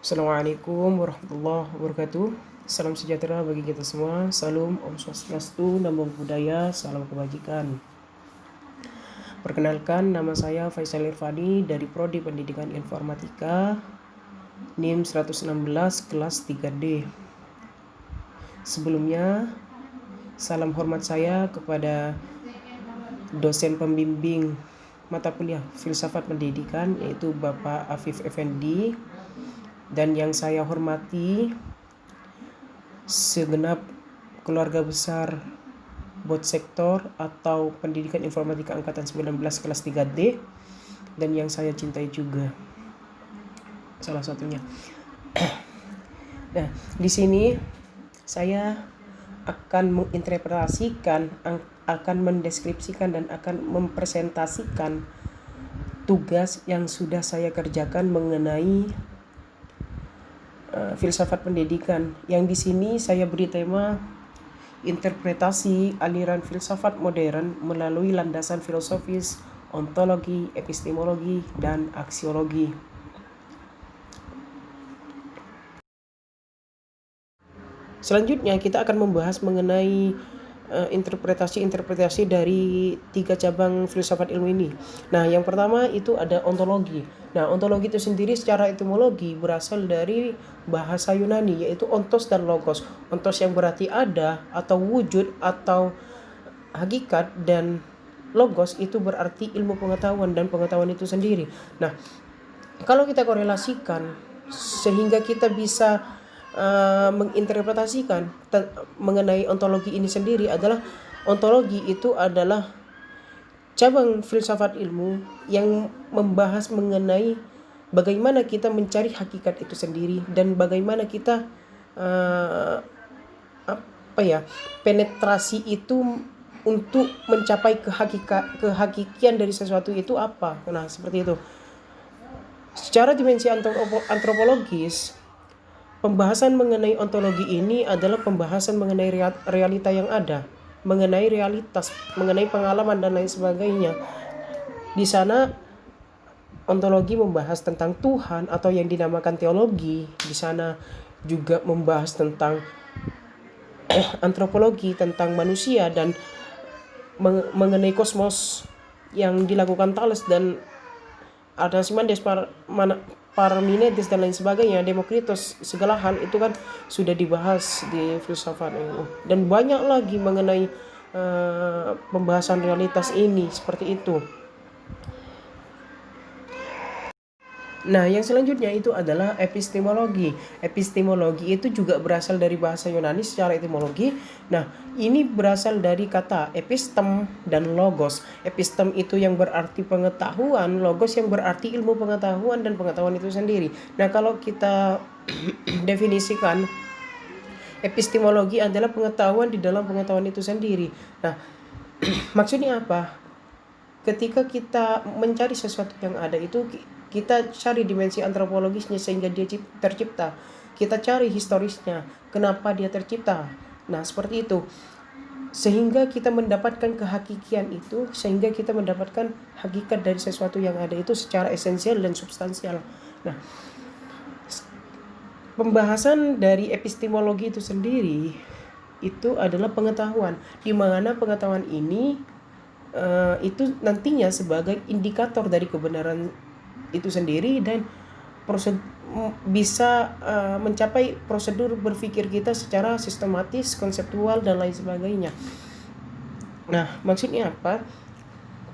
Assalamualaikum warahmatullahi wabarakatuh. Salam sejahtera bagi kita semua. Salam Om Swastiastu, Namo Buddhaya, salam kebajikan. Perkenalkan, nama saya Faisal Irfani dari Prodi Pendidikan Informatika, NIM 116 kelas 3D. Sebelumnya, salam hormat saya kepada dosen pembimbing mata kuliah Filsafat Pendidikan, yaitu Bapak Afif Effendi, dan yang saya hormati segenap keluarga besar BOT sektor atau Pendidikan Informatika Angkatan 19 kelas 3D, dan yang saya cintai juga salah satunya. Nah, di sini saya akan menginterpretasikan, akan mendeskripsikan dan akan mempresentasikan tugas yang sudah saya kerjakan mengenai filsafat pendidikan, yang di sini saya beri tema interpretasi aliran filsafat modern melalui landasan filosofis, ontologi, epistemologi, dan aksiologi. Selanjutnya kita akan membahas mengenai interpretasi dari 3 cabang filsafat ilmu ini. Nah, yang pertama itu ada ontologi. Nah, ontologi itu sendiri secara etimologi berasal dari bahasa Yunani, yaitu ontos dan logos. Ontos yang berarti ada atau wujud atau hakikat, dan logos itu berarti ilmu pengetahuan dan pengetahuan itu sendiri. Nah, kalau kita korelasikan sehingga kita bisa menginterpretasikan mengenai ontologi ini sendiri adalah, ontologi itu adalah cabang filsafat ilmu yang membahas mengenai bagaimana kita mencari hakikat itu sendiri dan bagaimana kita penetrasi itu untuk mencapai kehakikian dari sesuatu itu apa. Nah, seperti itu. Secara dimensi antropologis, pembahasan mengenai ontologi ini adalah pembahasan mengenai realita yang ada, mengenai realitas, mengenai pengalaman dan lain sebagainya. Di sana ontologi membahas tentang Tuhan atau yang dinamakan teologi. Di sana juga membahas tentang antropologi, tentang manusia dan mengenai kosmos yang dilakukan Thales dan Anaximenes, Parmenides dan lain sebagainya, Demokritos, segala hal itu kan sudah dibahas di filsafat ilmu. Dan banyak lagi mengenai pembahasan realitas ini seperti itu. Nah, yang selanjutnya itu adalah epistemologi. Epistemologi itu juga berasal dari bahasa Yunani secara etimologi. Nah, ini berasal dari kata epistem dan logos. Epistem itu yang berarti pengetahuan, logos yang berarti ilmu pengetahuan dan pengetahuan itu sendiri. Nah, kalau kita definisikan, epistemologi adalah pengetahuan di dalam pengetahuan itu sendiri. Nah, maksudnya apa? Ketika kita mencari sesuatu yang ada itu, kita cari dimensi antropologisnya sehingga dia tercipta. Kita cari historisnya, kenapa dia tercipta. Nah, seperti itu. Sehingga kita mendapatkan kehakikian itu, sehingga kita mendapatkan hakikat dari sesuatu yang ada itu secara esensial dan substansial. Nah, pembahasan dari epistemologi itu sendiri itu adalah pengetahuan, di mana pengetahuan ini itu nantinya sebagai indikator dari kebenaran itu sendiri dan bisa mencapai prosedur berpikir kita secara sistematis, konseptual dan lain sebagainya. Nah, maksudnya apa?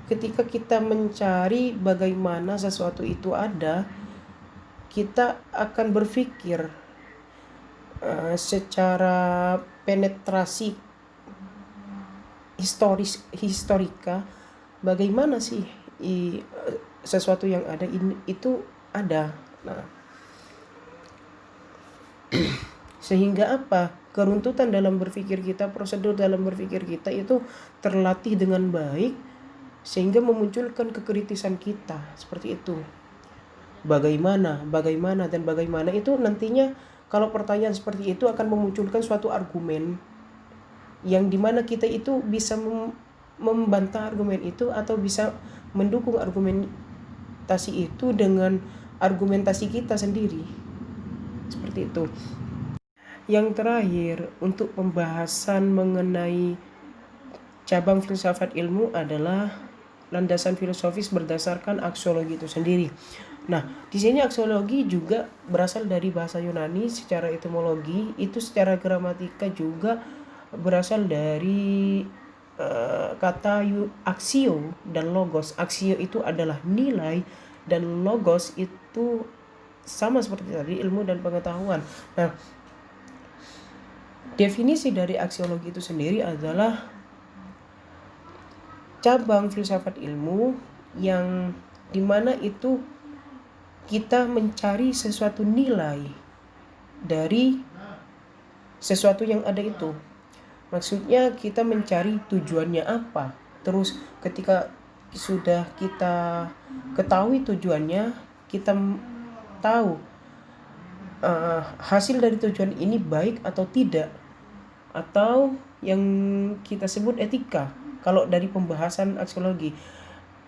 Ketika kita mencari bagaimana sesuatu itu ada, kita akan berpikir secara penetrasi historika, bagaimana sih sesuatu yang ada itu ada. Nah, sehingga apa? Keruntutan dalam berpikir kita, prosedur dalam berpikir kita itu terlatih dengan baik sehingga memunculkan kekritisan kita seperti itu. Bagaimana itu nantinya, kalau pertanyaan seperti itu akan memunculkan suatu argumen yang dimana kita itu bisa membantah argumen itu atau bisa mendukung argumentasi itu dengan argumentasi kita sendiri. Seperti itu. Yang terakhir, untuk pembahasan mengenai cabang filsafat ilmu adalah landasan filosofis berdasarkan aksiologi itu sendiri. Nah, di sini aksiologi juga berasal dari bahasa Yunani secara etimologi, itu secara gramatika juga berasal dari kata aksio dan logos. Aksio itu adalah nilai dan logos itu sama seperti tadi, ilmu dan pengetahuan. Nah, definisi dari aksiologi itu sendiri adalah cabang filsafat ilmu yang dimana itu kita mencari sesuatu nilai dari sesuatu yang ada itu. Maksudnya kita mencari tujuannya apa. Terus ketika sudah kita ketahui tujuannya, kita tahu hasil dari tujuan ini baik atau tidak, atau yang kita sebut etika kalau dari pembahasan aksiologi,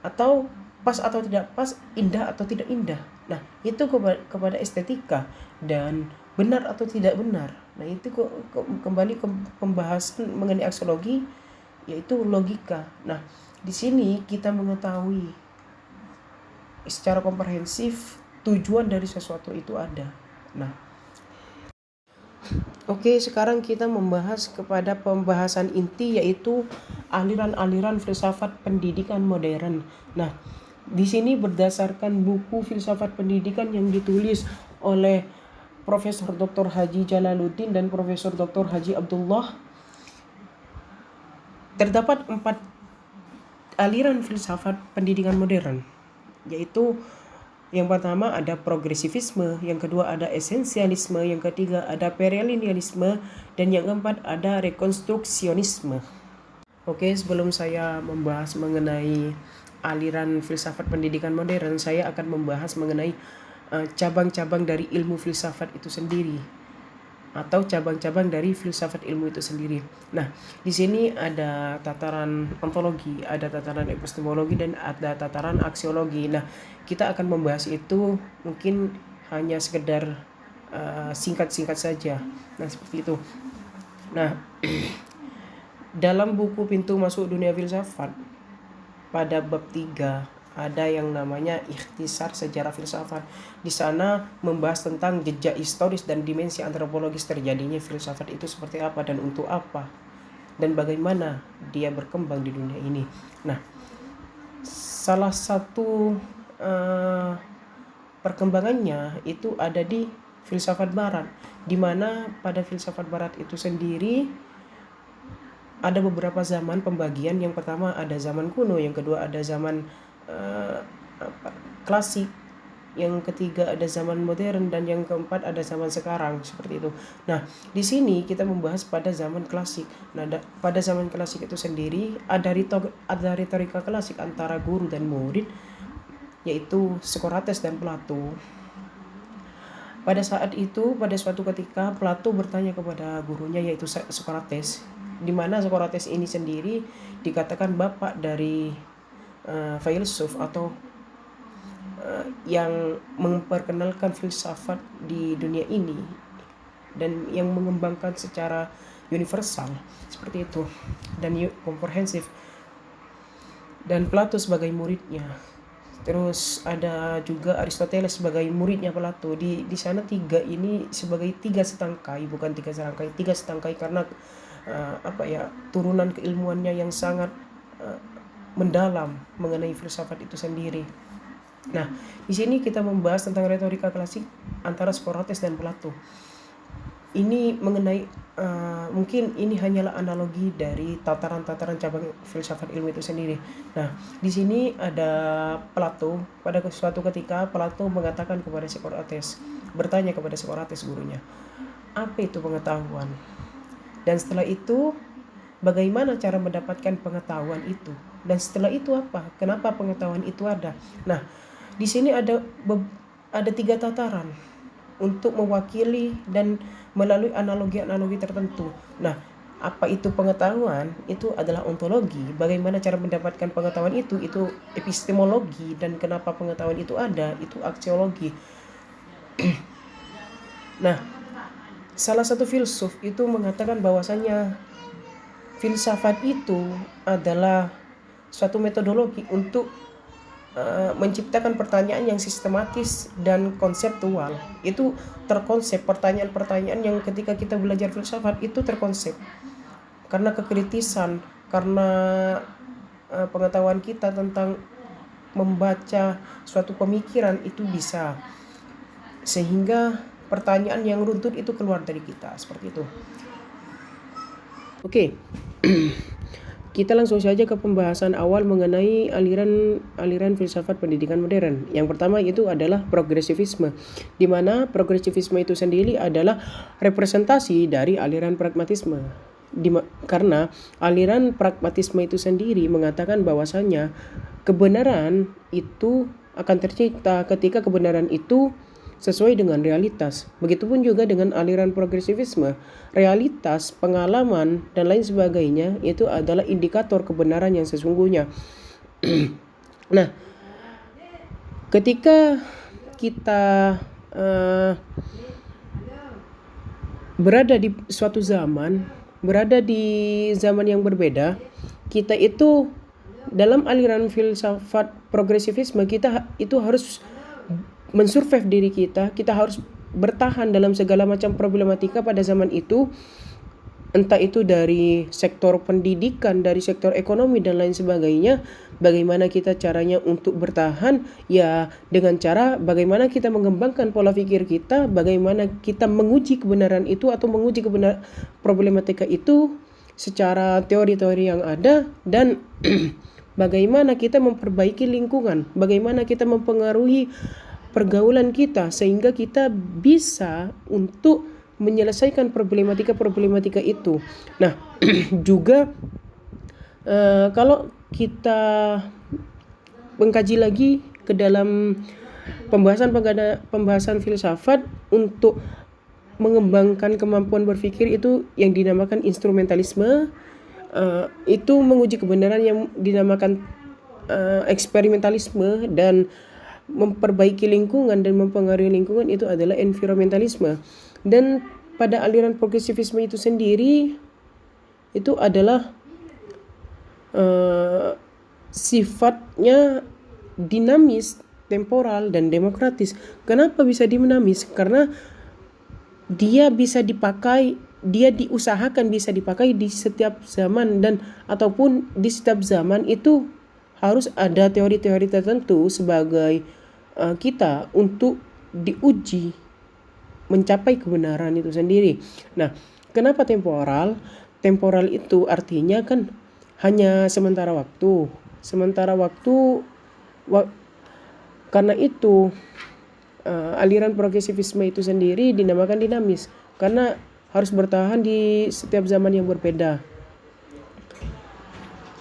atau pas atau tidak pas, indah atau tidak indah. Nah, itu kepada estetika, dan benar atau tidak benar. Nah, itu kembali ke pembahasan mengenai aksiologi, yaitu logika. Nah, di sini kita mengetahui secara komprehensif tujuan dari sesuatu itu ada. Nah, oke, sekarang kita membahas kepada pembahasan inti, yaitu aliran-aliran filsafat pendidikan modern. Nah, di sini berdasarkan buku filsafat pendidikan yang ditulis oleh Profesor Dr. Haji Jalaluddin dan Profesor Dr. Haji Abdullah, terdapat 4 aliran filsafat pendidikan modern, yaitu yang pertama ada progresivisme, yang kedua ada esensialisme, yang ketiga ada perennialisme, dan yang keempat ada rekonstruksionisme. Oke, sebelum saya membahas mengenai aliran filsafat pendidikan modern, saya akan membahas mengenai cabang-cabang dari ilmu filsafat itu sendiri, atau cabang-cabang dari filsafat ilmu itu sendiri. Nah, di sini ada tataran ontologi, ada tataran epistemologi, dan ada tataran aksiologi. Nah, kita akan membahas itu mungkin hanya sekedar singkat-singkat saja. Nah, seperti itu. Nah, dalam buku Pintu Masuk Dunia Filsafat, pada bab 3 ada yang namanya ikhtisar sejarah filsafat. Di sana membahas tentang jejak historis dan dimensi antropologis terjadinya filsafat itu seperti apa dan untuk apa, dan bagaimana dia berkembang di dunia ini. Nah, salah satu perkembangannya itu ada di filsafat barat, di mana pada filsafat barat itu sendiri ada beberapa zaman pembagian. Yang pertama ada zaman kuno, yang kedua ada zaman klasik, yang ketiga ada zaman modern, dan yang keempat ada zaman sekarang, seperti itu. Nah, di sini kita membahas pada zaman klasik. Nah, pada zaman klasik itu sendiri ada retorika klasik antara guru dan murid, yaitu Socrates dan Plato. Pada saat itu, pada suatu ketika Plato bertanya kepada gurunya, yaitu Socrates, di mana Socrates ini sendiri dikatakan bapak dari filsuf atau yang memperkenalkan filsafat di dunia ini dan yang mengembangkan secara universal, seperti itu, dan komprehensif, dan Plato sebagai muridnya. Terus ada juga Aristoteles sebagai muridnya Plato. Di sana 3 ini sebagai 3 setangkai, bukan 3 serangkai, 3 setangkai, karena turunan keilmuannya yang sangat mendalam mengenai filsafat itu sendiri. Nah, di sini kita membahas tentang retorika klasik antara Socrates dan Plato. Ini mengenai mungkin ini hanyalah analogi dari tataran-tataran cabang filsafat ilmu itu sendiri. Nah, di sini ada Plato. Pada suatu ketika Plato mengatakan kepada Socrates, bertanya kepada Socrates gurunya, apa itu pengetahuan? Dan setelah itu, bagaimana cara mendapatkan pengetahuan itu? Dan setelah itu apa? Kenapa pengetahuan itu ada? Nah, di sini ada 3 tataran untuk mewakili dan melalui analogi-analogi tertentu. Nah, apa itu pengetahuan? Itu adalah ontologi. Bagaimana cara mendapatkan pengetahuan itu epistemologi. Dan kenapa pengetahuan itu ada? Itu aksiologi. Nah, salah satu filsuf itu mengatakan bahwasanya filsafat itu adalah suatu metodologi untuk menciptakan pertanyaan yang sistematis dan konseptual. Itu terkonsep pertanyaan-pertanyaan yang ketika kita belajar filsafat itu terkonsep karena kekritisan, karena pengetahuan kita tentang membaca suatu pemikiran itu bisa, sehingga pertanyaan yang runtut itu keluar dari kita seperti itu. Oke. Kita langsung saja ke pembahasan awal mengenai aliran filsafat pendidikan modern. Yang pertama itu adalah progresivisme, di mana progresivisme itu sendiri adalah representasi dari aliran pragmatisme. Karena aliran pragmatisme itu sendiri mengatakan bahwasanya kebenaran itu akan tercipta ketika kebenaran itu sesuai dengan realitas. Begitupun juga dengan aliran progresivisme. Realitas, pengalaman, dan lain sebagainya itu adalah indikator kebenaran yang sesungguhnya. Nah, ketika kita berada di suatu zaman, berada di zaman yang berbeda, kita itu dalam aliran filsafat progresivisme kita itu harus mensurvive diri kita harus bertahan dalam segala macam problematika pada zaman itu, entah itu dari sektor pendidikan, dari sektor ekonomi dan lain sebagainya. Bagaimana kita caranya untuk bertahan? Ya dengan cara bagaimana kita mengembangkan pola pikir kita, bagaimana kita menguji kebenaran itu atau menguji problematika itu secara teori-teori yang ada, dan bagaimana kita memperbaiki lingkungan, bagaimana kita mempengaruhi pergaulan kita sehingga kita bisa untuk menyelesaikan problematika itu. Nah, juga kalau kita mengkaji lagi ke dalam pembahasan filsafat untuk mengembangkan kemampuan berpikir itu yang dinamakan instrumentalisme, itu menguji kebenaran yang dinamakan eksperimentalisme, dan memperbaiki lingkungan dan mempengaruhi lingkungan itu adalah environmentalisme. Dan pada aliran progresivisme itu sendiri itu adalah sifatnya dinamis, temporal, dan demokratis. Kenapa bisa dinamis? Karena dia bisa dipakai, dia diusahakan bisa dipakai di setiap zaman, dan ataupun di setiap zaman itu harus ada teori-teori tertentu sebagai kita untuk diuji mencapai kebenaran itu sendiri. Nah, kenapa temporal? Temporal itu artinya kan hanya sementara waktu. Karena itu aliran progresivisme itu sendiri dinamakan dinamis karena harus bertahan di setiap zaman yang berbeda.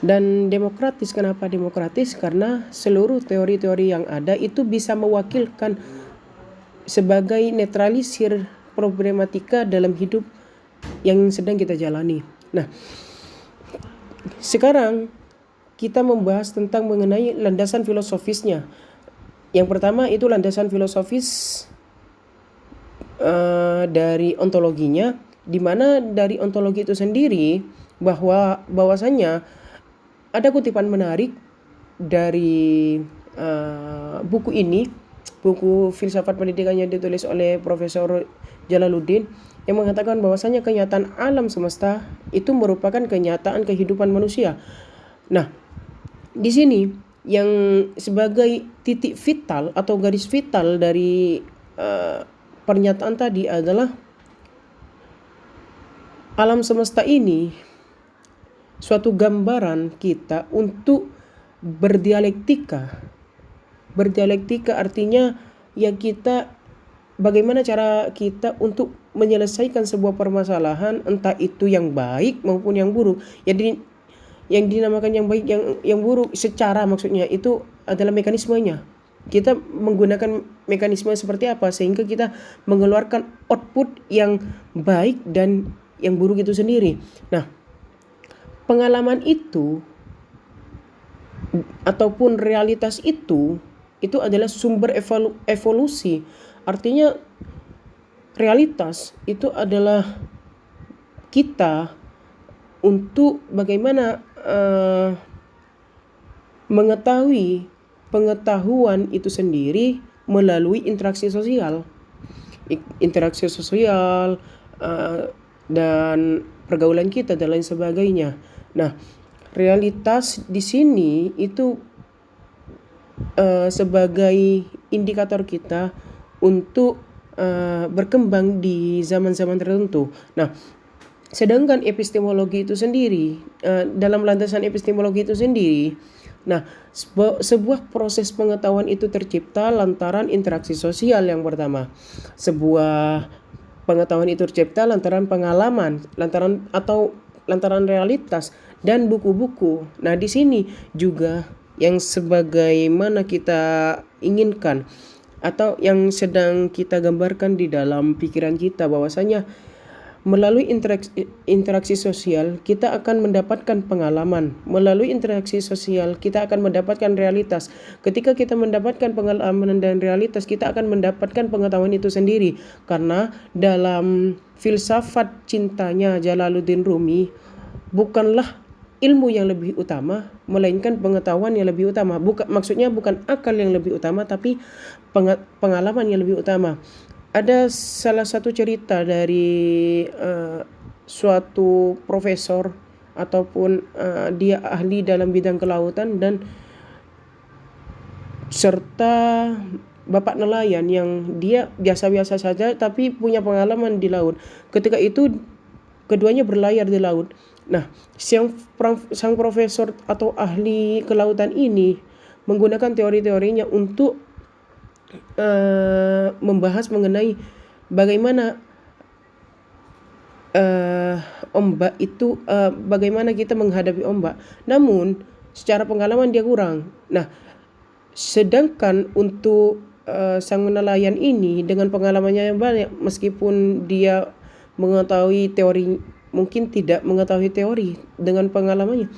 Dan demokratis, kenapa demokratis? Karena seluruh teori-teori yang ada itu bisa mewakilkan sebagai netralisir problematika dalam hidup yang sedang kita jalani. Nah, sekarang kita membahas tentang mengenai landasan filosofisnya. Yang pertama itu landasan filosofis dari ontologinya, di mana dari ontologi itu sendiri bahwasanya ada kutipan menarik dari buku ini, buku filsafat pendidikan yang ditulis oleh Profesor Jalaluddin, yang mengatakan bahwasanya kenyataan alam semesta itu merupakan kenyataan kehidupan manusia. Nah, di sini yang sebagai titik vital atau garis vital dari pernyataan tadi adalah alam semesta ini suatu gambaran kita untuk berdialektika. Berdialektika artinya ya kita bagaimana cara kita untuk menyelesaikan sebuah permasalahan, entah itu yang baik maupun yang buruk. Jadi yang dinamakan yang baik yang buruk secara maksudnya itu adalah mekanismenya. Kita menggunakan mekanisme seperti apa sehingga kita mengeluarkan output yang baik dan yang buruk itu sendiri. Nah, pengalaman itu ataupun realitas itu adalah sumber evolusi. Artinya realitas itu adalah kita untuk bagaimana mengetahui pengetahuan itu sendiri melalui interaksi sosial, dan pergaulan kita dan lain sebagainya. Nah, realitas di sini itu sebagai indikator kita untuk berkembang di zaman-zaman tertentu. Nah, sedangkan epistemologi itu sendiri, dalam landasan epistemologi itu sendiri, nah, sebuah proses pengetahuan itu tercipta lantaran interaksi sosial yang pertama. Sebuah pengetahuan itu tercipta lantaran pengalaman, lantaran realitas dan buku-buku. Nah, di sini juga yang sebagaimana kita inginkan atau yang sedang kita gambarkan di dalam pikiran kita, bahwasanya melalui interaksi sosial kita akan mendapatkan pengalaman. Melalui interaksi sosial kita akan mendapatkan realitas. Ketika kita mendapatkan pengalaman dan realitas, kita akan mendapatkan pengetahuan itu sendiri. Karena dalam filsafat cintanya Jalaluddin Rumi, bukanlah ilmu yang lebih utama, melainkan pengetahuan yang lebih utama. Maksudnya bukan akal yang lebih utama, tapi pengalaman yang lebih utama. Ada salah satu cerita dari suatu profesor ataupun dia ahli dalam bidang kelautan dan serta bapak nelayan yang dia biasa-biasa saja tapi punya pengalaman di laut. Ketika itu keduanya berlayar di laut. Nah, sang profesor atau ahli kelautan ini menggunakan teori-teorinya untuk membahas mengenai bagaimana ombak itu, bagaimana kita menghadapi ombak. Namun secara pengalaman dia kurang. Nah, sedangkan untuk sang nelayan ini dengan pengalamannya yang banyak, meskipun dia mengetahui teori, mungkin tidak mengetahui teori, dengan pengalamannya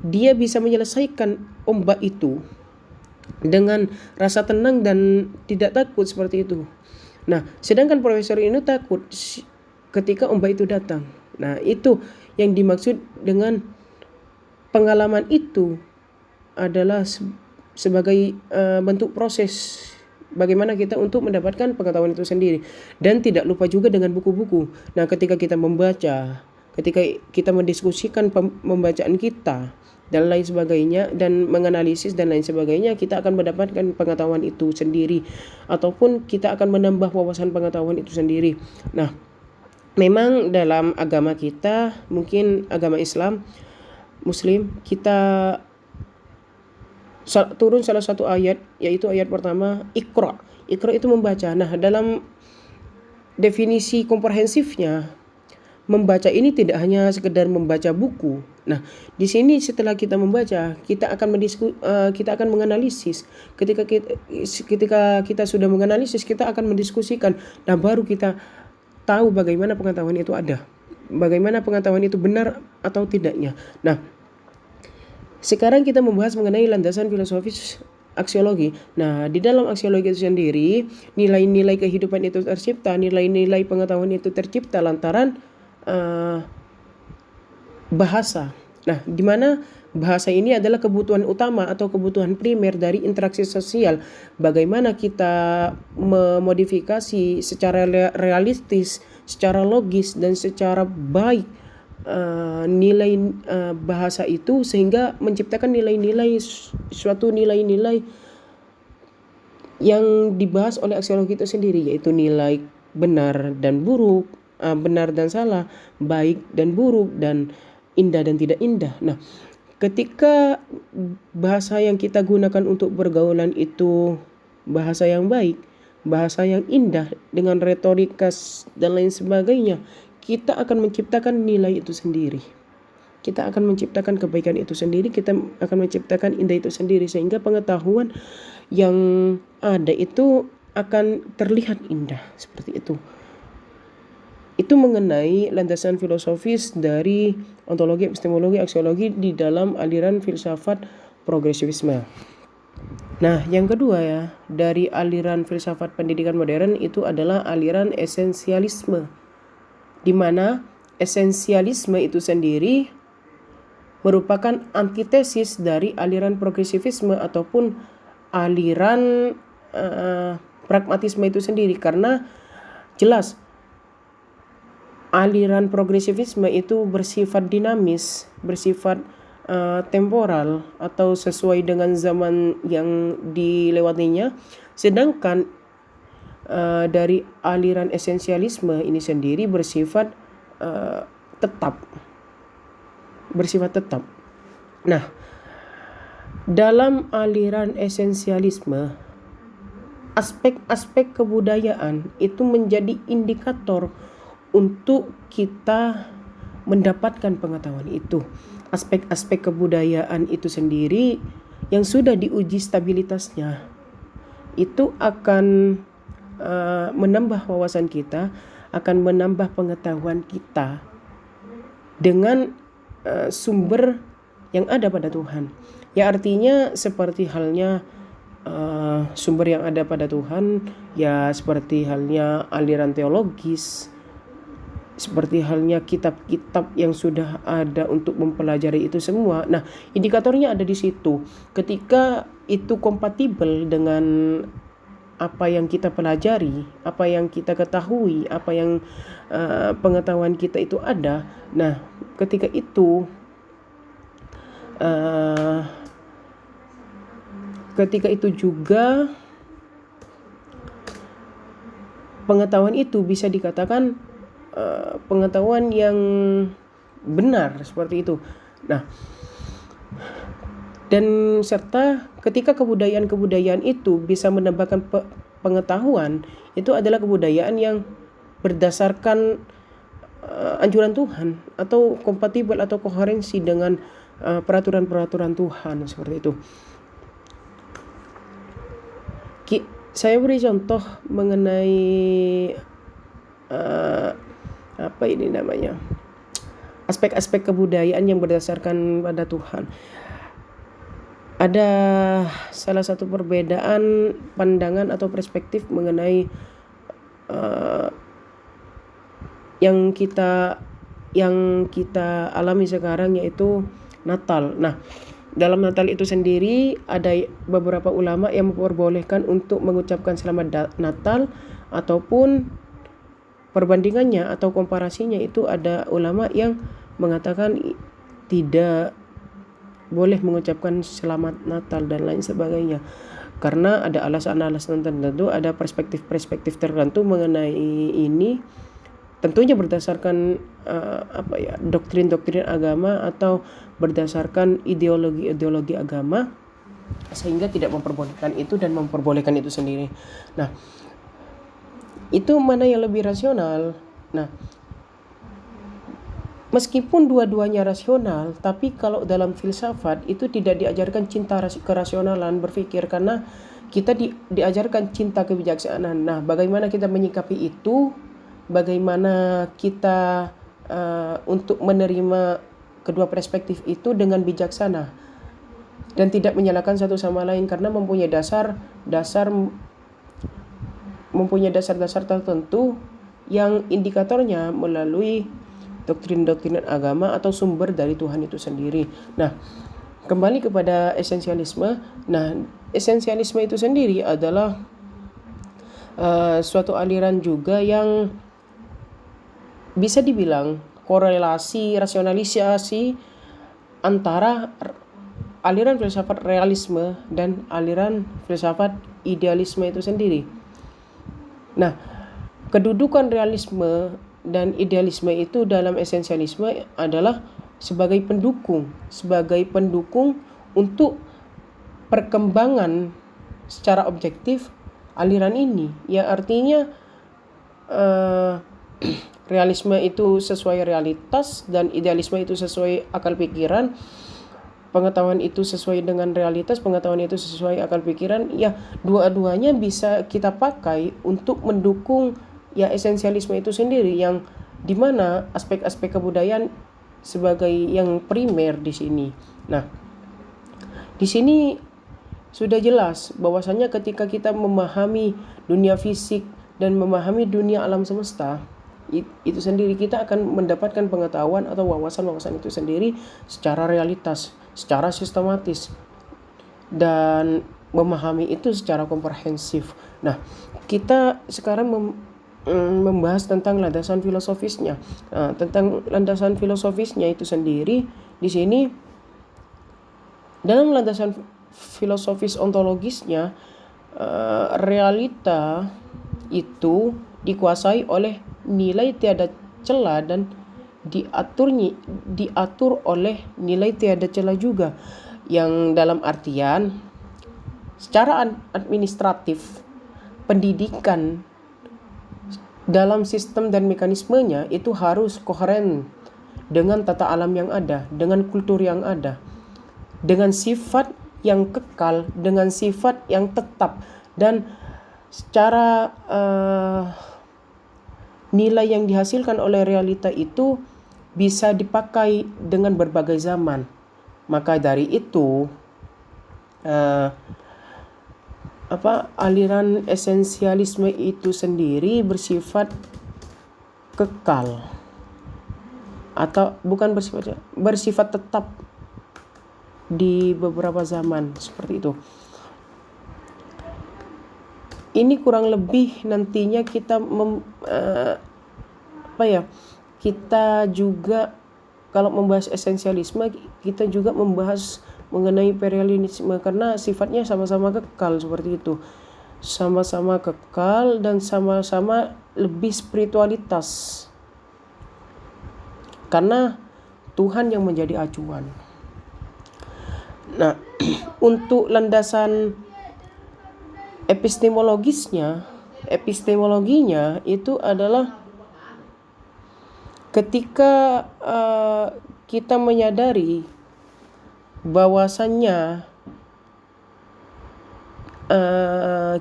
dia bisa menyelesaikan ombak itu dengan rasa tenang dan tidak takut seperti itu. Nah, sedangkan profesor ini takut ketika ombak itu datang. Nah, itu yang dimaksud dengan pengalaman itu adalah sebagai bentuk proses bagaimana kita untuk mendapatkan pengetahuan itu sendiri. Dan tidak lupa juga dengan buku-buku. Nah, ketika kita membaca, ketika kita mendiskusikan pembacaan kita dan lain sebagainya, dan menganalisis dan lain sebagainya, kita akan mendapatkan pengetahuan itu sendiri, ataupun kita akan menambah wawasan pengetahuan itu sendiri. Nah, memang dalam agama kita, mungkin agama Islam, Muslim, kita turun salah satu ayat, yaitu ayat pertama, Iqra. Iqra itu membaca. Nah, dalam definisi komprehensifnya, membaca ini tidak hanya sekedar membaca buku. Nah, di sini setelah kita membaca, kita akan menganalisis. Ketika kita sudah menganalisis, kita akan mendiskusikan. Nah, baru kita tahu bagaimana pengetahuan itu ada, bagaimana pengetahuan itu benar atau tidaknya. Nah, sekarang kita membahas mengenai landasan filosofis aksiologi. Nah, di dalam aksiologi itu sendiri, nilai-nilai kehidupan itu tercipta, nilai-nilai pengetahuan itu tercipta lantaran bahasa. Nah, di mana bahasa ini adalah kebutuhan utama atau kebutuhan primer dari interaksi sosial. Bagaimana kita memodifikasi secara realistis, secara logis, dan secara baik nilai bahasa itu, sehingga menciptakan nilai-nilai, suatu nilai-nilai yang dibahas oleh aksiologi itu sendiri, yaitu nilai benar dan buruk, benar dan salah, baik dan buruk, dan indah dan tidak indah. Nah, ketika bahasa yang kita gunakan untuk bergaulan itu bahasa yang baik, bahasa yang indah dengan retorika dan lain sebagainya, kita akan menciptakan nilai itu sendiri. Kita akan menciptakan kebaikan itu sendiri, kita akan menciptakan indah itu sendiri, sehingga pengetahuan yang ada itu akan terlihat indah seperti itu. Itu mengenai landasan filosofis dari ontologi, epistemologi, aksiologi di dalam aliran filsafat progresivisme. Nah, yang kedua ya, dari aliran filsafat pendidikan modern itu adalah aliran esensialisme, di mana esensialisme itu sendiri merupakan antitesis dari aliran progresivisme ataupun aliran pragmatisme itu sendiri, karena jelas aliran progresivisme itu bersifat dinamis, bersifat temporal atau sesuai dengan zaman yang dilewatinya, sedangkan dari aliran esensialisme ini sendiri bersifat tetap. Nah, dalam aliran esensialisme, aspek-aspek kebudayaan itu menjadi indikator untuk kita mendapatkan pengetahuan itu. Aspek-aspek kebudayaan itu sendiri yang sudah diuji stabilitasnya itu akan menambah wawasan kita, akan menambah pengetahuan kita dengan sumber yang ada pada Tuhan. Ya, artinya seperti halnya sumber yang ada pada Tuhan, ya seperti halnya aliran teologis, seperti halnya kitab-kitab yang sudah ada untuk mempelajari itu semua. Nah, indikatornya ada di situ. Ketika itu kompatibel dengan apa yang kita pelajari, apa yang kita ketahui, apa yang pengetahuan kita itu ada. Nah, ketika itu juga pengetahuan itu bisa dikatakan pengetahuan yang benar, seperti itu. Nah, dan serta ketika kebudayaan itu bisa menambahkan pengetahuan, itu adalah kebudayaan yang berdasarkan anjuran Tuhan atau kompatibel atau koherensi dengan peraturan-peraturan Tuhan, seperti itu. Saya beri contoh mengenai aspek-aspek kebudayaan yang berdasarkan pada Tuhan. Ada salah satu perbedaan pandangan atau perspektif mengenai yang kita alami sekarang, yaitu Natal. Nah, dalam Natal itu sendiri ada beberapa ulama yang memperbolehkan untuk mengucapkan selamat Natal, ataupun perbandingannya atau komparasinya itu ada ulama yang mengatakan tidak boleh mengucapkan selamat Natal dan lain sebagainya, karena ada alasan-alasan tertentu, ada perspektif-perspektif tertentu mengenai ini, tentunya berdasarkan doktrin-doktrin agama atau berdasarkan ideologi-ideologi agama, sehingga tidak memperbolehkan itu dan memperbolehkan itu sendiri. Nah, itu mana yang lebih rasional? Nah, meskipun dua-duanya rasional, tapi kalau dalam filsafat itu tidak diajarkan cinta kerasionalan berpikir, karena kita diajarkan cinta kebijaksanaan. Nah, bagaimana kita menyikapi itu? Bagaimana kita untuk menerima kedua perspektif itu dengan bijaksana dan tidak menyalahkan satu sama lain, karena mempunyai dasar-dasar tertentu yang indikatornya melalui doktrin-doktrin agama atau sumber dari Tuhan itu sendiri. Nah, kembali kepada esensialisme. Nah, esensialisme itu sendiri adalah suatu aliran juga yang bisa dibilang korelasi, rasionalisasi antara aliran filsafat realisme dan aliran filsafat idealisme itu sendiri. Nah, kedudukan realisme dan idealisme itu dalam esensialisme adalah sebagai pendukung untuk perkembangan secara objektif aliran ini. Ya, artinya realisme itu sesuai realitas dan idealisme itu sesuai akal pikiran. Pengetahuan itu sesuai dengan realitas, pengetahuan itu sesuai akal pikiran. Ya, dua-duanya bisa kita pakai untuk mendukung ya esensialisme itu sendiri, yang dimana aspek-aspek kebudayaan sebagai yang primer di sini. Nah, di sini sudah jelas bahwasanya ketika kita memahami dunia fisik dan memahami dunia alam semesta itu sendiri, kita akan mendapatkan pengetahuan atau wawasan-wawasan itu sendiri secara realitas, secara sistematis, dan memahami itu secara komprehensif. Nah, kita sekarang membahas tentang landasan filosofisnya. Tentang landasan filosofisnya itu sendiri, di sini dalam landasan filosofis ontologisnya, realita itu dikuasai oleh nilai tiada celah dan diatur oleh nilai tiada celah juga, yang dalam artian secara administratif pendidikan dalam sistem dan mekanismenya itu harus koheren dengan tata alam yang ada, dengan kultur yang ada, dengan sifat yang kekal, dengan sifat yang tetap, dan secara nilai yang dihasilkan oleh realita itu bisa dipakai dengan berbagai zaman. Maka dari itu aliran esensialisme itu sendiri bersifat kekal, atau bukan bersifat tetap di beberapa zaman, seperti itu. Ini kurang lebih nantinya kita kita juga kalau membahas esensialisme, kita juga membahas mengenai imperialisme, karena sifatnya sama-sama kekal, seperti itu. Sama-sama kekal dan sama-sama lebih spiritualitas, karena Tuhan yang menjadi acuan. Nah, untuk landasan epistemologinya itu adalah ketika kita menyadari bahwasannya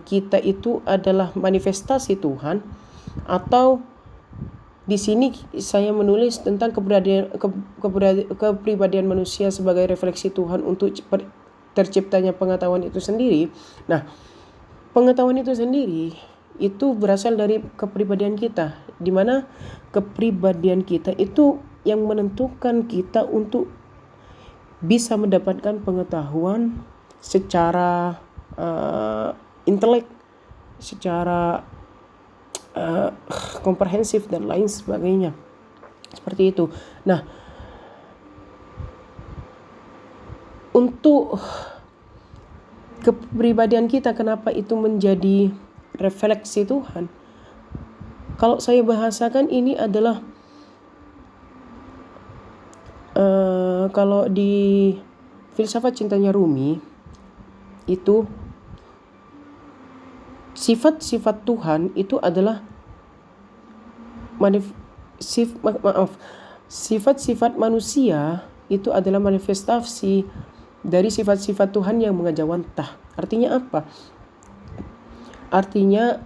kita itu adalah manifestasi Tuhan, atau di sini saya menulis tentang kepribadian manusia sebagai refleksi Tuhan untuk terciptanya pengetahuan itu sendiri. Nah, pengetahuan itu sendiri itu berasal dari kepribadian kita, di mana kepribadian kita itu yang menentukan kita untuk bisa mendapatkan pengetahuan secara intelek, secara komprehensif dan lain sebagainya, seperti itu. Nah, untuk kepribadian kita, kenapa itu menjadi refleksi Tuhan? Kalau saya bahasakan, ini adalah kalau di filsafat cintanya Rumi itu sifat-sifat Tuhan itu adalah sifat-sifat manusia itu adalah manifestasi dari sifat-sifat Tuhan yang mengajawantah. Artinya apa? Artinya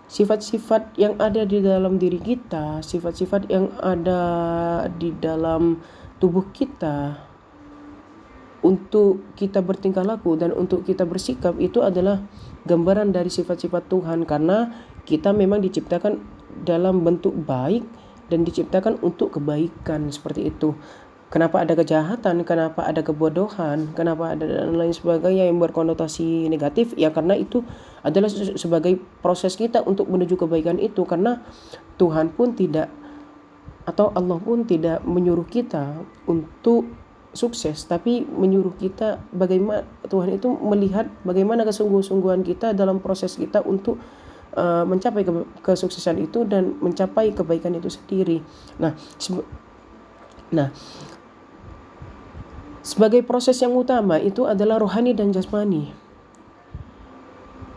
sifat-sifat yang ada di dalam diri kita, sifat-sifat yang ada di dalam tubuh kita, untuk kita bertingkah laku dan untuk kita bersikap, itu adalah gambaran dari sifat-sifat Tuhan, karena kita memang diciptakan dalam bentuk baik dan diciptakan untuk kebaikan, seperti itu. Kenapa ada kejahatan, kenapa ada kebodohan, kenapa ada dan lain sebagainya yang berkonotasi negatif? Ya karena itu adalah sebagai proses kita untuk menuju kebaikan itu, karena Tuhan pun tidak, atau Allah pun tidak menyuruh kita untuk sukses, tapi menyuruh kita bagaimana Tuhan itu melihat bagaimana kesungguh-sungguhan kita dalam proses kita untuk mencapai kesuksesan itu dan mencapai kebaikan itu sendiri. Nah, sebagai proses yang utama itu adalah rohani dan jasmani.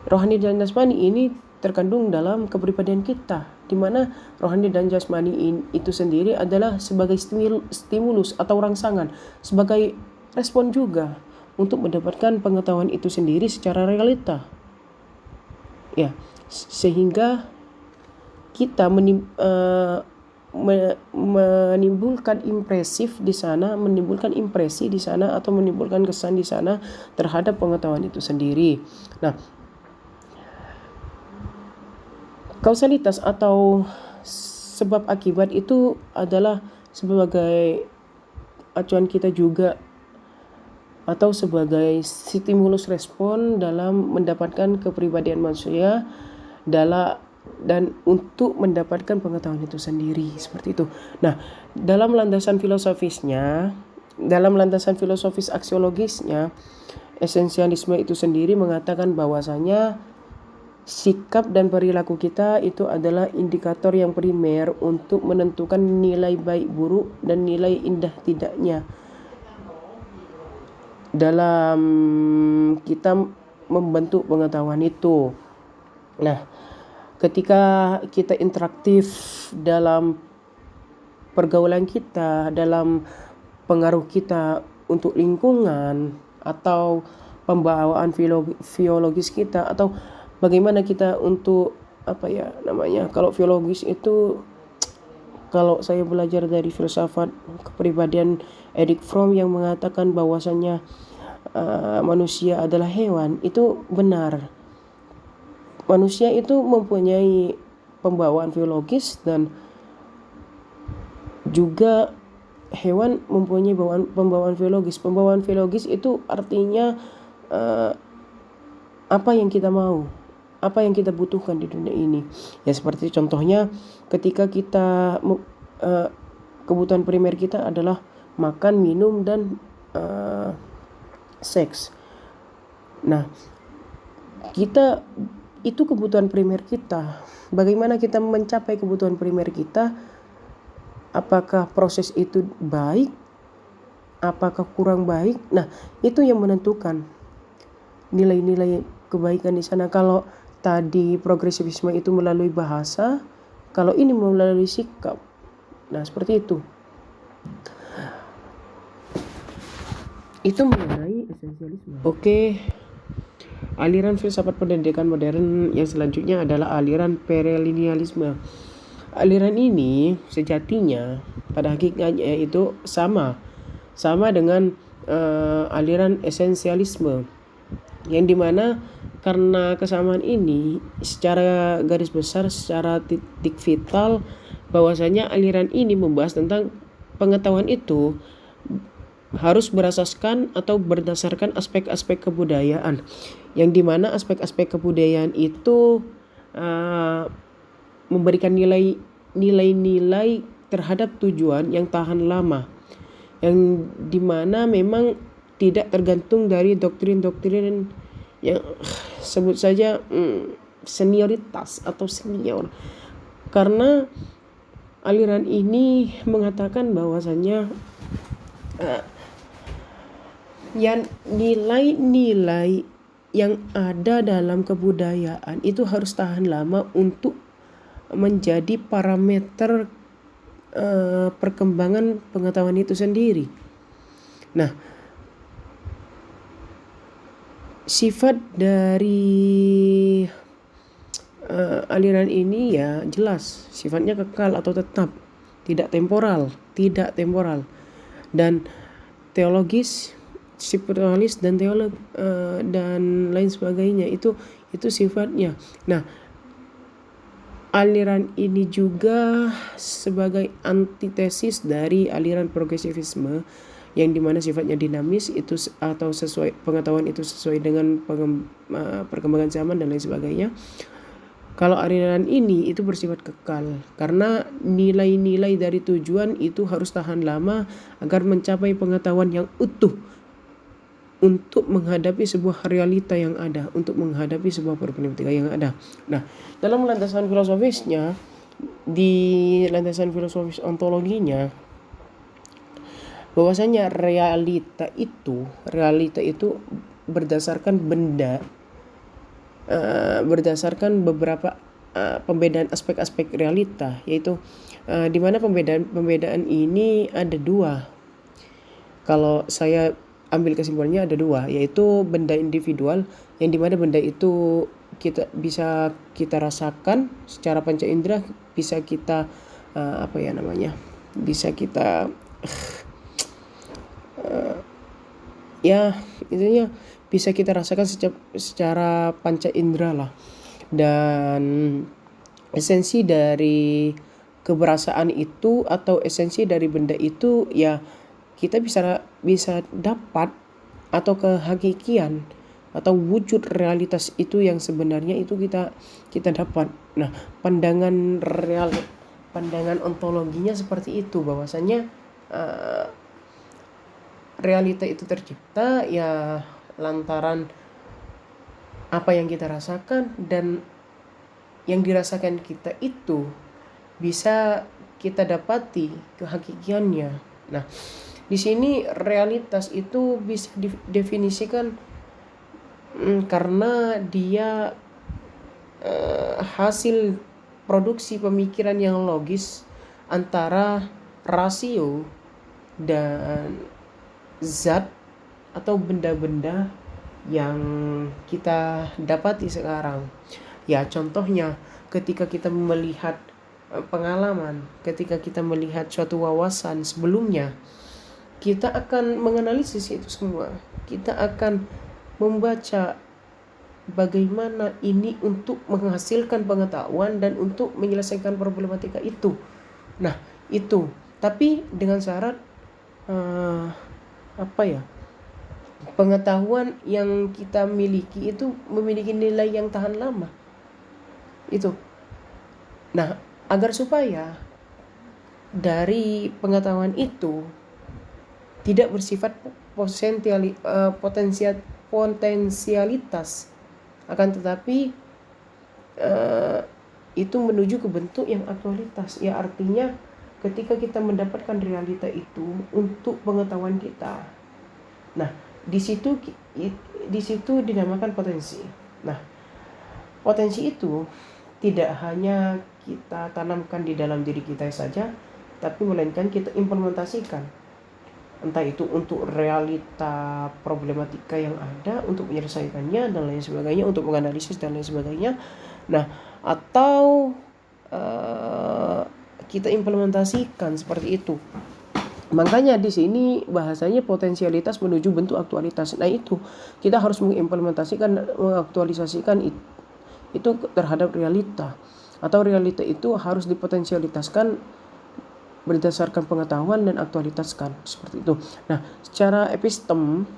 Rohani dan jasmani ini terkandung dalam kepribadian kita, di mana rohani dan jasmani itu sendiri adalah sebagai stimulus atau rangsangan, sebagai respon juga untuk mendapatkan pengetahuan itu sendiri secara realita. Ya, sehingga kita menimbulkan impresi di sana atau menimbulkan kesan di sana terhadap pengetahuan itu sendiri. Nah, kausalitas atau sebab akibat itu adalah sebagai acuan kita juga atau sebagai stimulus respon dalam mendapatkan kepribadian manusia dan untuk mendapatkan pengetahuan itu sendiri, seperti itu. Nah, dalam landasan filosofis aksiologisnya, esensialisme itu sendiri mengatakan bahwasanya sikap dan perilaku kita itu adalah indikator yang primer untuk menentukan nilai baik buruk dan nilai indah tidaknya dalam kita membentuk pengetahuan itu. Nah, ketika kita interaktif dalam pergaulan kita, dalam pengaruh kita untuk lingkungan atau pembawaan biologis kita, atau bagaimana kita untuk kalau biologis itu, kalau saya belajar dari filsafat kepribadian Erich Fromm yang mengatakan bahwasanya manusia adalah hewan, itu benar. Manusia itu mempunyai pembawaan biologis dan juga hewan mempunyai pembawaan biologis. Pembawaan biologis itu artinya apa yang kita mau, apa yang kita butuhkan di dunia ini. Ya seperti contohnya ketika kita kebutuhan primer kita adalah makan, minum, dan seks. Nah, kita itu kebutuhan primer kita. Bagaimana kita mencapai kebutuhan primer kita? Apakah proses itu baik? Apakah kurang baik? Nah, itu yang menentukan nilai-nilai kebaikan di sana. Kalau tadi progresivisme itu melalui bahasa, kalau ini melalui sikap. Nah, seperti itu. Itu mengenai esensialisme. Oke. Aliran filsafat pendidikan modern yang selanjutnya adalah aliran premilenialisme. Aliran ini sejatinya pada hakikatnya itu sama dengan aliran esensialisme, yang dimana karena kesamaan ini secara garis besar, secara titik vital, bahwasanya aliran ini membahas tentang pengetahuan itu harus berasaskan atau berdasarkan aspek-aspek kebudayaan, yang dimana aspek-aspek kebudayaan itu memberikan nilai-nilai terhadap tujuan yang tahan lama, yang dimana memang tidak tergantung dari doktrin-doktrin yang sebut saja senioritas atau senior. Karena aliran ini mengatakan bahwasanya yang nilai-nilai yang ada dalam kebudayaan itu harus tahan lama untuk menjadi parameter perkembangan pengetahuan itu sendiri. Nah, sifat dari aliran ini ya jelas sifatnya kekal atau tetap, tidak temporal, dan teologis, spiritualis, dan teolog dan lain sebagainya, itu sifatnya. Nah, aliran ini juga sebagai antitesis dari aliran progresivisme, yang dimana sifatnya dinamis itu atau sesuai pengetahuan itu sesuai dengan perkembangan zaman dan lain sebagainya. Kalau aliran ini itu bersifat kekal karena nilai-nilai dari tujuan itu harus tahan lama agar mencapai pengetahuan yang utuh untuk menghadapi sebuah realita yang ada, untuk menghadapi sebuah problematika yang ada. Nah, dalam landasan filosofisnya, di landasan filosofis ontologinya, bahwasanya realita itu berdasarkan benda, berdasarkan beberapa pembedaan aspek-aspek realita, yaitu di mana pembedaan ini ada dua. Kalau saya ambil kesimpulannya ada dua, yaitu benda individual, yang dimana benda itu bisa kita rasakan secara panca indera, bisa kita bisa kita ya intinya bisa kita rasakan secara panca indera lah. Dan esensi dari keberasaan itu atau esensi dari benda itu ya kita bisa dapat, atau kehakikian atau wujud realitas itu yang sebenarnya itu kita dapat. Nah, pandangan ontologinya seperti itu, bahwasanya realita itu tercipta ya lantaran apa yang kita rasakan, dan yang dirasakan kita itu bisa kita dapati kehakikiannya. Nah, di sini realitas itu bisa didefinisikan karena dia hasil produksi pemikiran yang logis antara rasio dan zat atau benda-benda yang kita dapati sekarang. Ya, contohnya ketika kita melihat pengalaman, ketika kita melihat suatu wawasan sebelumnya, kita akan menganalisis itu semua. Kita akan membaca bagaimana ini untuk menghasilkan pengetahuan dan untuk menyelesaikan problematika itu. Nah, itu. Tapi dengan syarat pengetahuan yang kita miliki itu memiliki nilai yang tahan lama. Itu. Nah, agar supaya dari pengetahuan itu tidak bersifat potensialitas, akan tetapi itu menuju ke bentuk yang aktualitas. Ya, artinya ketika kita mendapatkan realita itu untuk pengetahuan kita, nah di situ dinamakan potensi. Nah, potensi itu tidak hanya kita tanamkan di dalam diri kita saja, tapi melainkan kita implementasikan, entah itu untuk realita problematika yang ada, untuk menyelesaikannya dan lain sebagainya, untuk menganalisis dan lain sebagainya. Nah, atau kita implementasikan seperti itu. Makanya di sini bahasanya potensialitas menuju bentuk aktualitas. Nah, itu kita harus mengaktualisasikan itu terhadap realita, atau realita itu harus dipotensialitaskan berdasarkan pengetahuan dan aktualitaskan, seperti itu. Nah, secara epistem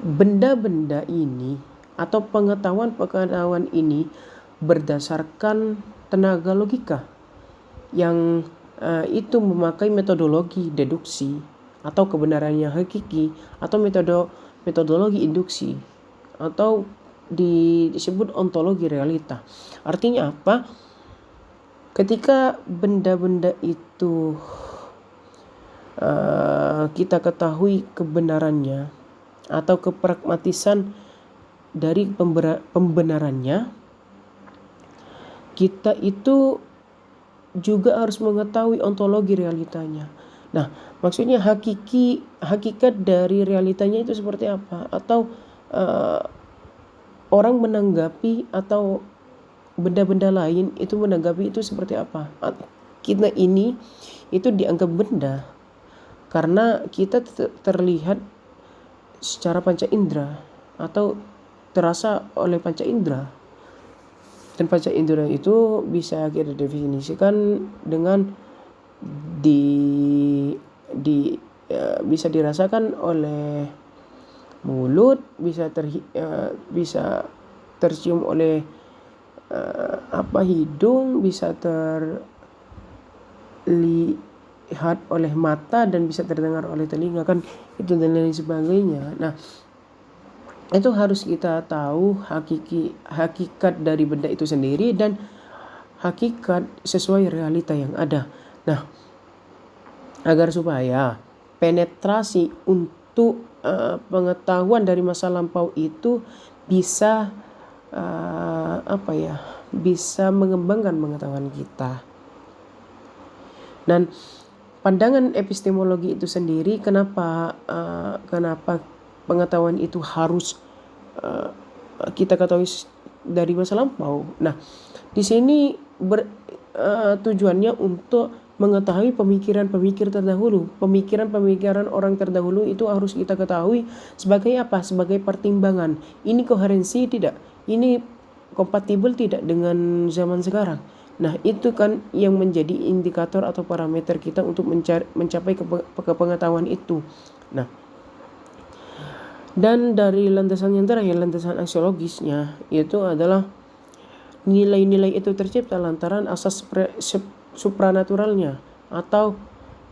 benda-benda ini atau pengetahuan ini berdasarkan tenaga logika yang itu memakai metodologi deduksi atau kebenaran yang hakiki, atau metodologi induksi, atau disebut ontologi realita. Artinya apa? Ketika benda-benda itu kita ketahui kebenarannya atau kepragmatisan dari pembenarannya, kita itu juga harus mengetahui ontologi realitanya. Nah, maksudnya hakikat dari realitanya itu seperti apa, atau orang menanggapi atau benda-benda lain itu menanggapi itu seperti apa. Kita ini itu dianggap benda karena kita terlihat secara panca indera atau terasa oleh panca indera. Dan panca indera itu bisa kita definisikan dengan bisa dirasakan oleh mulut, bisa tercium oleh hidung, bisa terlihat oleh mata, dan bisa terdengar oleh telinga, kan itu dan lain sebagainya. Nah, itu harus kita tahu hakikat dari benda itu sendiri dan hakikat sesuai realita yang ada. Nah, agar supaya penetrasi untuk pengetahuan dari masa lampau itu bisa bisa mengembangkan pengetahuan kita. Dan pandangan epistemologi itu sendiri, kenapa pengetahuan itu harus kita ketahui dari masa lampau. Nah, di sini tujuannya untuk mengetahui pemikiran-pemikir terdahulu. Pemikiran-pemikiran orang terdahulu itu harus kita ketahui sebagai apa? Sebagai pertimbangan. Ini koherensi tidak? Ini kompatibel tidak dengan zaman sekarang? Nah, itu kan yang menjadi indikator atau parameter kita untuk mencapai kepengetahuan itu. Nah, dan dari landasan yang terakhir, landasan aksiologisnya, itu adalah nilai-nilai itu tercipta lantaran asas supranaturalnya atau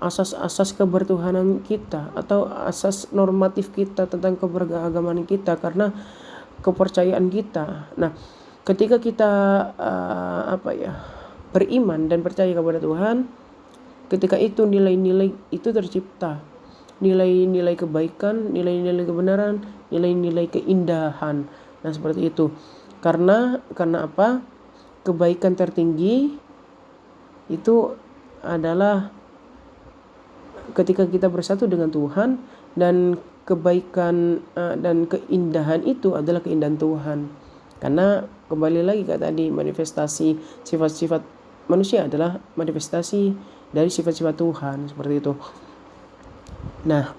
asas-asas kebertuhanan kita atau asas normatif kita tentang keberagaman kita karena kepercayaan kita. Nah, ketika kita beriman dan percaya kepada Tuhan, ketika itu nilai-nilai itu tercipta. Nilai-nilai kebaikan, nilai-nilai kebenaran, nilai-nilai keindahan. Nah, seperti itu. Karena apa? Kebaikan tertinggi itu adalah ketika kita bersatu dengan Tuhan, dan kebaikan dan keindahan itu adalah keindahan Tuhan. Karena kembali lagi ke tadi, manifestasi sifat-sifat manusia adalah manifestasi dari sifat-sifat Tuhan, seperti itu. Nah,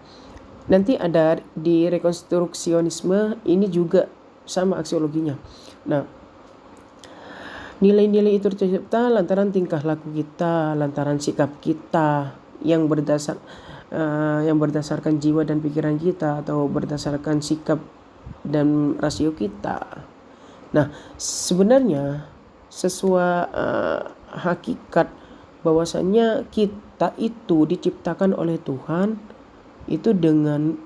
nanti ada di rekonstruksionisme ini juga sama aksiologinya. Nah, nilai-nilai itu tercipta lantaran tingkah laku kita, lantaran sikap kita yang berdasarkan jiwa dan pikiran kita atau berdasarkan sikap dan rasio kita. Nah, sebenarnya sesuai hakikat bahwasannya kita itu diciptakan oleh Tuhan itu dengan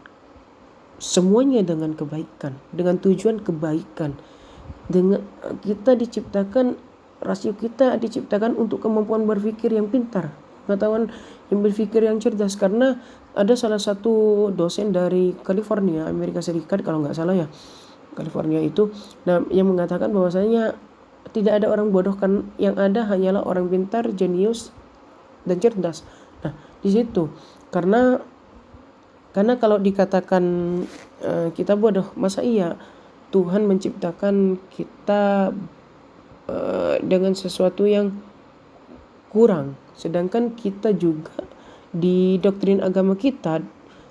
semuanya dengan kebaikan, dengan tujuan kebaikan. Dengan kita diciptakan, rasio kita diciptakan untuk kemampuan berpikir yang pintar, pengetahuan yang berpikir yang cerdas. Karena ada salah satu dosen dari California, Amerika Serikat kalau nggak salah ya, California itu, nah, yang mengatakan bahwasanya tidak ada orang bodoh, kan yang ada hanyalah orang pintar, jenius dan cerdas. Nah, di situ karena kalau dikatakan kita bodoh, masa iya Tuhan menciptakan kita dengan sesuatu yang kurang, sedangkan kita juga di doktrin agama kita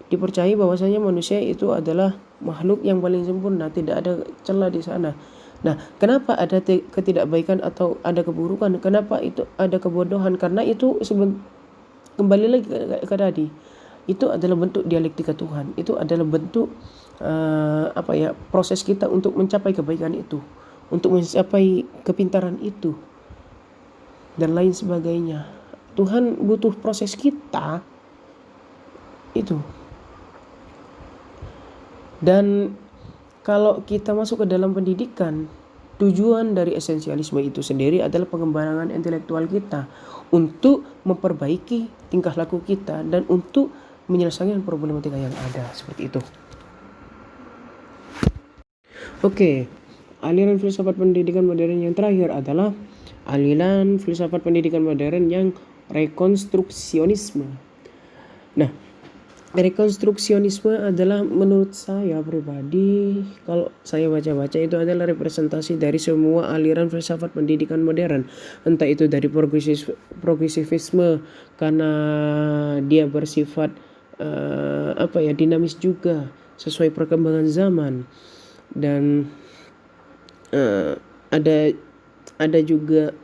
dipercayai bahwasanya manusia itu adalah makhluk yang paling sempurna, tidak ada celah di sana. Nah, kenapa ada ketidakbaikan atau ada keburukan? Kenapa itu ada kebodohan? Karena itu kembali lagi ke tadi, itu adalah bentuk dialektika Tuhan. Itu adalah bentuk proses kita untuk mencapai kebaikan itu, untuk mencapai kepintaran itu dan lain sebagainya. Tuhan butuh proses kita itu. Dan kalau kita masuk ke dalam pendidikan, tujuan dari esensialisme itu sendiri adalah pengembangan intelektual kita untuk memperbaiki tingkah laku kita dan untuk menyelesaikan problematika yang ada, seperti itu. Oke, aliran filsafat pendidikan modern yang terakhir adalah aliran filsafat pendidikan modern yang rekonstruksionisme. Nah, rekonstruksionisme adalah menurut saya pribadi, kalau saya baca-baca, itu adalah representasi dari semua aliran filsafat pendidikan modern. Entah itu dari progresivisme karena dia bersifat dinamis juga sesuai perkembangan zaman, dan ada juga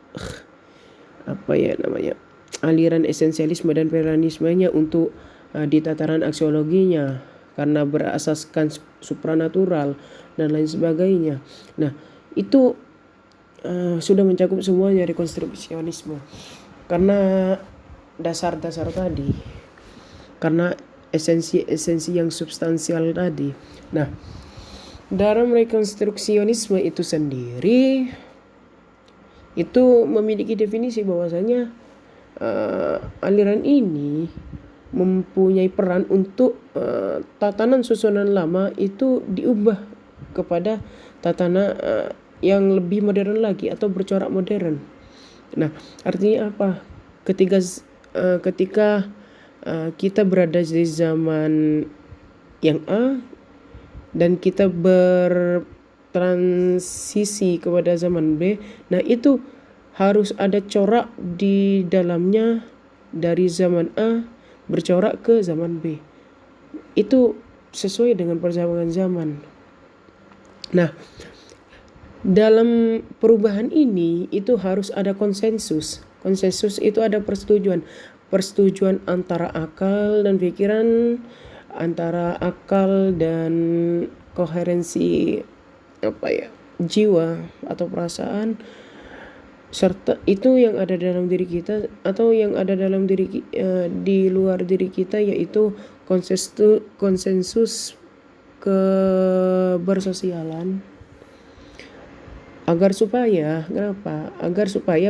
aliran esensialisme dan pluralismenya untuk di tataran aksiologinya karena berasaskan supranatural dan lain sebagainya. Nah, itu sudah mencakup semuanya rekonstruksionisme karena dasar-dasar tadi, karena esensi yang substansial tadi. Nah, dalam rekonstruksionisme itu sendiri itu memiliki definisi bahwasanya aliran ini mempunyai peran untuk tatanan susunan lama itu diubah kepada tatanan yang lebih modern lagi atau bercorak modern. Nah, artinya apa? Ketika kita berada di zaman yang A dan kita transisi kepada zaman B. Nah, itu harus ada corak di dalamnya dari zaman A bercorak ke zaman B. Itu sesuai dengan perkembangan zaman. Nah, dalam perubahan ini itu harus ada konsensus. Konsensus itu ada persetujuan. Persetujuan antara akal dan pikiran, antara akal dan koherensi jiwa atau perasaan, serta itu yang ada dalam diri kita atau yang ada dalam di luar diri kita, yaitu konsensus kebersosialan. Agar supaya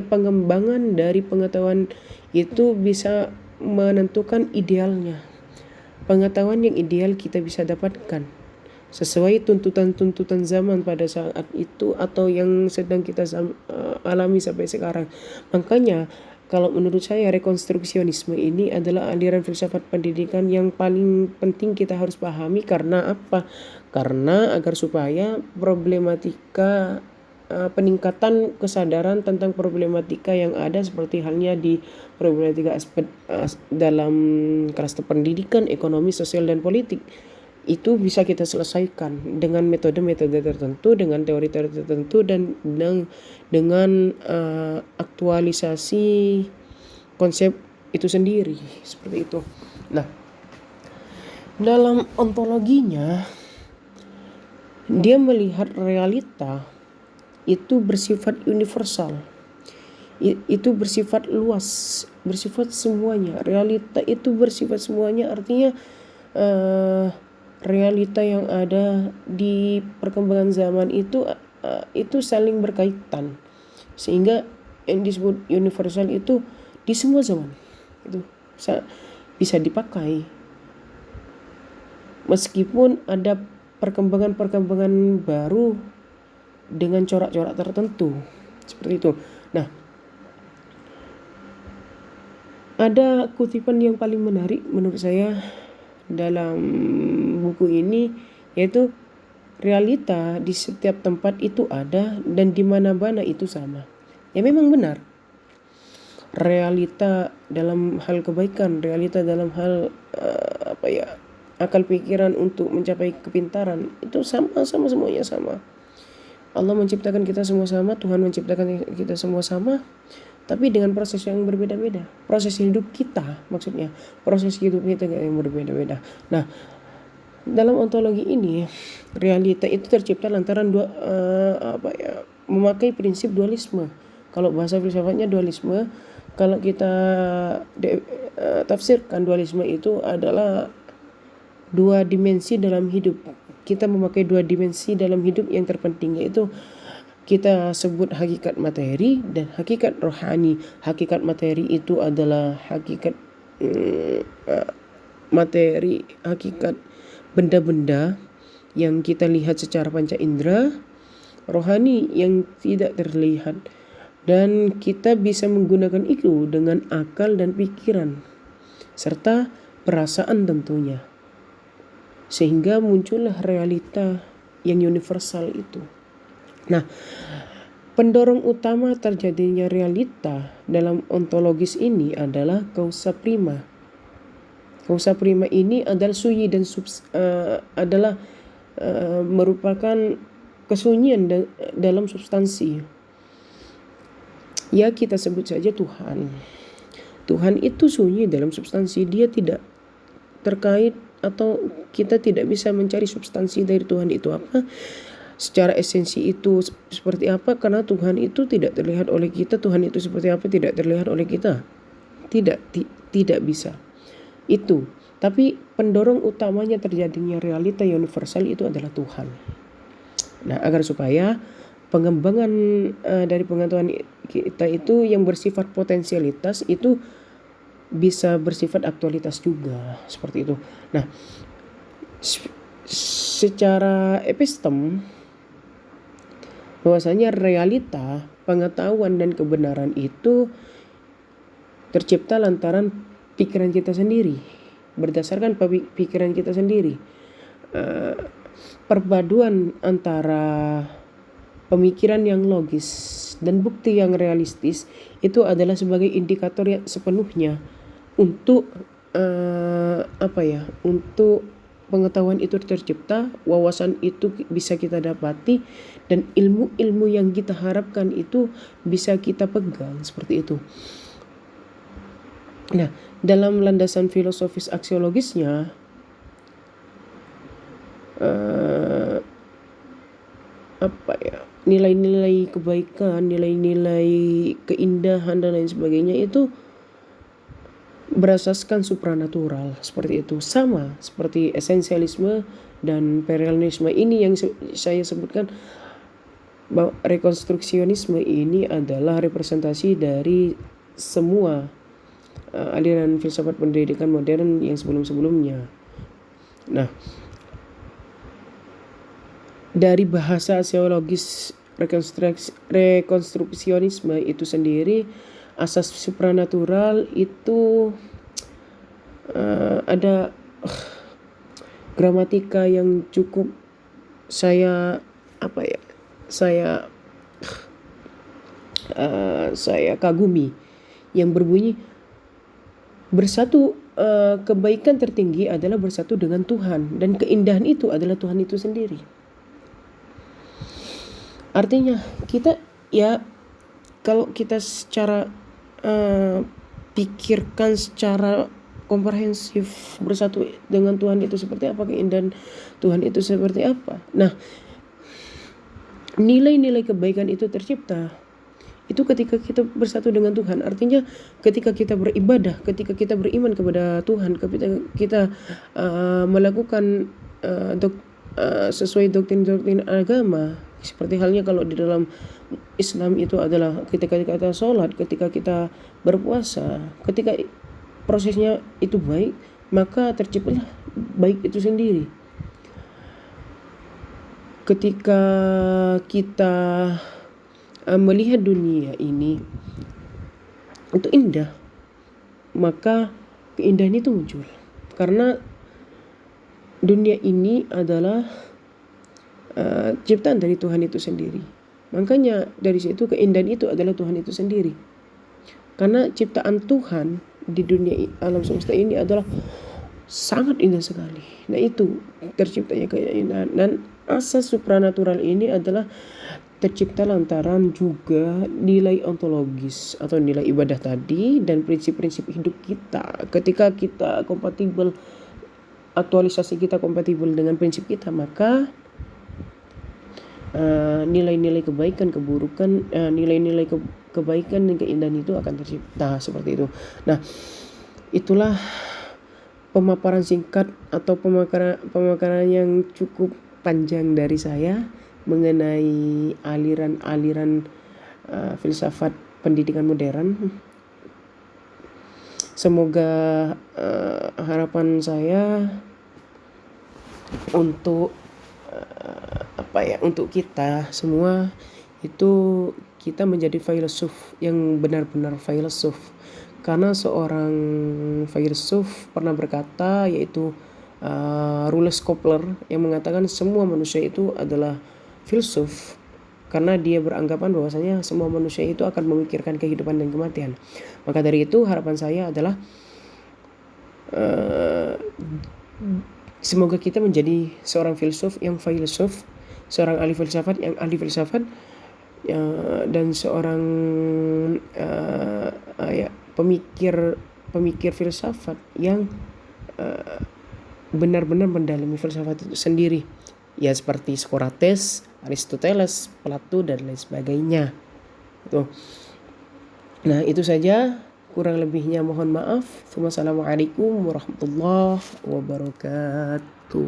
pengembangan dari pengetahuan itu bisa menentukan idealnya. Pengetahuan yang ideal kita bisa dapatkan sesuai tuntutan-tuntutan zaman pada saat itu atau yang sedang kita alami sampai sekarang. Makanya kalau menurut saya rekonstruksionisme ini adalah aliran filsafat pendidikan yang paling penting kita harus pahami. Karena apa? Karena agar supaya problematika peningkatan kesadaran tentang problematika yang ada, seperti halnya di problematika aspek dalam kelas pendidikan, ekonomi, sosial, dan politik, itu bisa kita selesaikan dengan metode-metode tertentu, dengan teori-teori tertentu, dan dengan aktualisasi konsep itu sendiri, seperti itu. Nah, dalam ontologinya dia melihat realita itu bersifat universal, itu bersifat luas, bersifat semuanya. Realita itu bersifat semuanya, artinya realita yang ada di perkembangan zaman itu saling berkaitan, sehingga yang disebut universal itu di semua zaman itu bisa dipakai, meskipun ada perkembangan baru dengan corak-corak tertentu, seperti itu. Nah, ada kutipan yang paling menarik menurut saya dalam buku ini, yaitu realita di setiap tempat itu ada dan di mana-mana itu sama. Ya, memang benar. Realita dalam hal kebaikan, realita dalam hal akal pikiran untuk mencapai kepintaran itu sama semuanya sama. Allah menciptakan kita semua sama, Tuhan menciptakan kita semua sama, tapi dengan proses yang berbeda-beda. Proses hidup kita, maksudnya proses hidup kita yang berbeda-beda. Nah, dalam ontologi ini realita itu tercipta lantaran memakai prinsip dualisme. Kalau bahasa filsafatnya dualisme, kalau kita tafsirkan dualisme itu adalah dua dimensi dalam hidup. Kita memakai dua dimensi dalam hidup yang terpenting, yaitu kita sebut hakikat materi dan hakikat rohani. Hakikat materi itu adalah hakikat materi, hakikat benda-benda yang kita lihat secara panca indera. Rohani yang tidak terlihat, dan kita bisa menggunakan itu dengan akal dan pikiran serta perasaan tentunya, sehingga muncullah realita yang universal itu. Nah, pendorong utama terjadinya realita dalam ontologis ini adalah causa prima. Causa prima ini adalah sunyi dan merupakan kesunyian dalam substansi. Ya, kita sebut saja Tuhan. Tuhan itu sunyi dalam substansi, dia tidak terkait atau kita tidak bisa mencari substansi dari Tuhan itu apa, secara esensi itu seperti apa, karena Tuhan itu tidak terlihat oleh kita. Tuhan itu seperti apa tidak terlihat oleh kita, tidak bisa itu. Tapi pendorong utamanya terjadinya realita universal itu adalah Tuhan. Nah, agar supaya pengembangan dari pengetahuan kita itu yang bersifat potensialitas itu bisa bersifat aktualitas juga, seperti itu. Nah, secara epistem, bahwasanya realita, pengetahuan dan kebenaran itu tercipta lantaran pikiran kita sendiri, berdasarkan pikiran kita sendiri. perpaduan antara pemikiran yang logis dan bukti yang realistis itu adalah sebagai indikator yang sepenuhnya untuk untuk pengetahuan itu tercipta, wawasan itu bisa kita dapati, dan ilmu-ilmu yang kita harapkan itu bisa kita pegang, seperti itu. Nah, dalam landasan filosofis aksiologisnya, nilai-nilai kebaikan, nilai-nilai keindahan dan lain sebagainya itu berasaskan supranatural, seperti itu. Sama seperti esensialisme dan perennialisme ini yang saya sebutkan, bahwa rekonstruksionisme ini adalah representasi dari semua aliran filsafat pendidikan modern yang sebelum-sebelumnya. Nah, dari bahasa aksiologis rekonstruksionisme itu sendiri, asas supranatural itu ada gramatika yang cukup saya kagumi, yang berbunyi bersatu, kebaikan tertinggi adalah bersatu dengan Tuhan, dan keindahan itu adalah Tuhan itu sendiri. Artinya kita kalau kita secara pikirkan secara komprehensif, bersatu dengan Tuhan itu seperti apa, keindahan Tuhan itu seperti apa. Nah, nilai-nilai kebaikan itu tercipta itu ketika kita bersatu dengan Tuhan. Artinya ketika kita beribadah, ketika kita beriman kepada Tuhan, ketika kita melakukan sesuai doktrin-doktrin agama, seperti halnya kalau di dalam Islam itu adalah ketika kita sholat, ketika kita berpuasa, ketika prosesnya itu baik, maka terciptalah baik itu sendiri. Ketika kita melihat dunia ini itu indah, maka keindahan itu muncul. Karena dunia ini adalah ciptaan dari Tuhan itu sendiri. Makanya dari situ keindahan itu adalah Tuhan itu sendiri. Karena ciptaan Tuhan di dunia alam semesta ini adalah sangat indah sekali. Nah, itu terciptanya keindahan. Dan asas supranatural ini adalah tercipta lantaran juga nilai ontologis atau nilai ibadah tadi dan prinsip-prinsip hidup kita. Ketika kita kompatibel, aktualisasi kita kompatibel dengan prinsip kita, maka nilai-nilai kebaikan, keburukan, nilai-nilai kebaikan dan keindahan itu akan tercipta, seperti itu. Nah, itulah pemaparan singkat atau pemakaran yang cukup panjang dari saya mengenai aliran-aliran filsafat pendidikan modern. Semoga harapan saya untuk untuk kita semua itu kita menjadi filsuf yang benar-benar filsuf. Karena seorang filsuf pernah berkata, yaitu Rules Kopler, yang mengatakan semua manusia itu adalah filsuf, karena dia beranggapan bahwasanya semua manusia itu akan memikirkan kehidupan dan kematian. Maka dari itu harapan saya adalah semoga kita menjadi seorang filsuf yang filsuf, seorang ahli filsafat yang ahli filsafat, dan seorang pemikir filsafat yang benar-benar mendalami filsafat itu sendiri. Ya, seperti Socrates, Aristoteles, Plato dan lain sebagainya. Nah, itu saja. Kurang lebihnya mohon maaf. Wassalamualaikum warahmatullahi wabarakatuh.